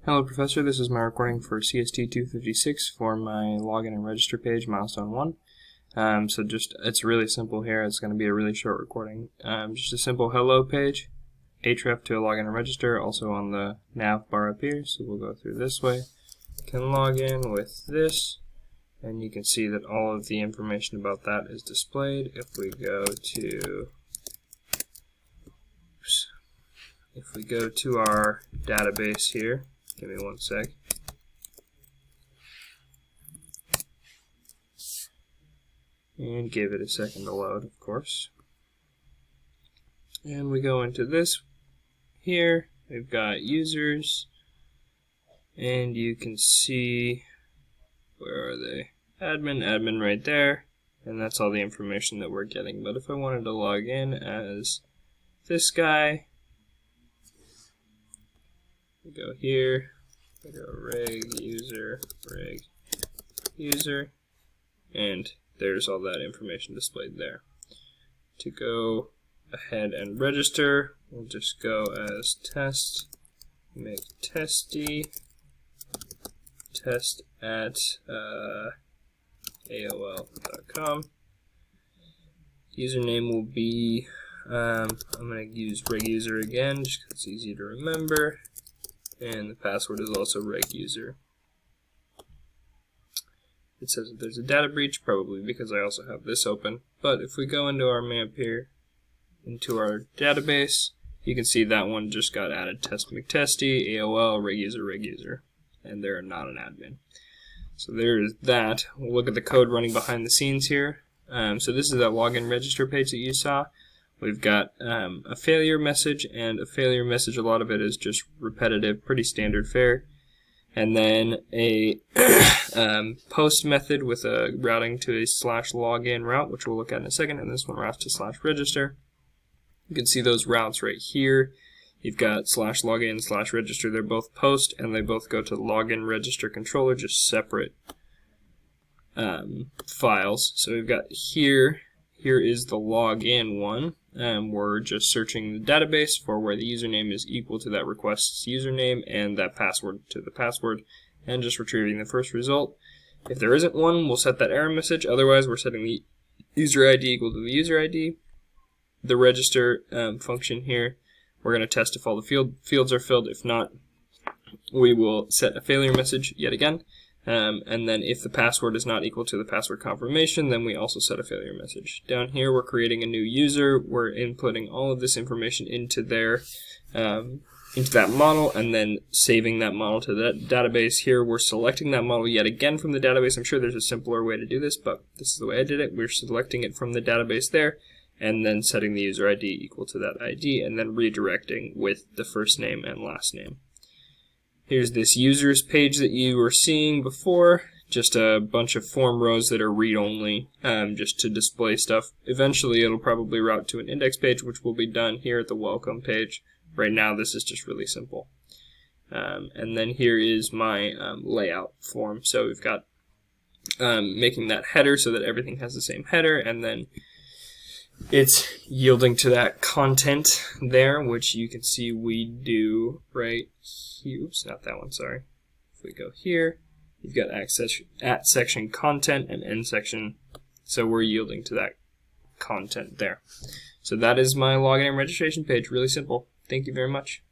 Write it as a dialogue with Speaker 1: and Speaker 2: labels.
Speaker 1: Hello Professor, this is my recording for CST256 for my login and register page, milestone 1. It's really simple here. It's going to be a really short recording. Just a simple hello page, href to login and register, also on the nav bar up here. So we'll go through this way. Can log in with this, and you can see that all of the information about that is displayed. If we go to our database here, give me one sec. And give it a second to load, of course. And we go into this here. We've got users, and you can see, where are they? Admin right there, and that's all the information that we're getting. But if I wanted to log in as this guy, we go here, we go reg user, and there's all that information displayed there. To go ahead and register, we'll just go as test, make testy, test at AOL.com. Username will be, I'm going to use reg user again, just because it's easy to remember. And the password is also reg user. It says that there's a data breach, probably because I also have this open. But if we go into our map here, into our database, you can see that one just got added. Test McTesty, AOL, reg user, and they're not an admin. So there's that. We'll look at the code running behind the scenes here. So this is that login register page that you saw. We've got a failure message, and a failure message, a lot of it is just repetitive, pretty standard fare. And then a post method with a routing to a /login route, which we'll look at in a second, and this one routes to /register. You can see those routes right here. You've got /login, /register, they're both post, and they both go to login register controller, just separate files. So we've got here is the login one. We're just searching the database for where the username is equal to that request's username and that password to the password, and just retrieving the first result. If there isn't one, we'll set that error message. Otherwise, we're setting the user ID equal to the user ID. The register function here, we're going to test if all the fields are filled. If not, we will set a failure message yet again. And then if the password is not equal to the password confirmation, then we also set a failure message. Down here, we're creating a new user. We're inputting all of this information into that model, and then saving that model to that database. Here, we're selecting that model yet again from the database. I'm sure there's a simpler way to do this, but this is the way I did it. We're selecting it from the database there, and then setting the user ID equal to that ID, and then redirecting with the first name and last name. Here's this users page that you were seeing before, just a bunch of form rows that are read-only, just to display stuff. Eventually it'll probably route to an index page, which will be done here at the welcome page. Right now this is just really simple. And then here is my layout form. So we've got making that header so that everything has the same header, and then it's yielding to that content there, which you can see we do right here. Oops, not that one, sorry. If we go here, you've got at section content and end section, so we're yielding to that content there. So that is my login and registration page, really simple. Thank you very much.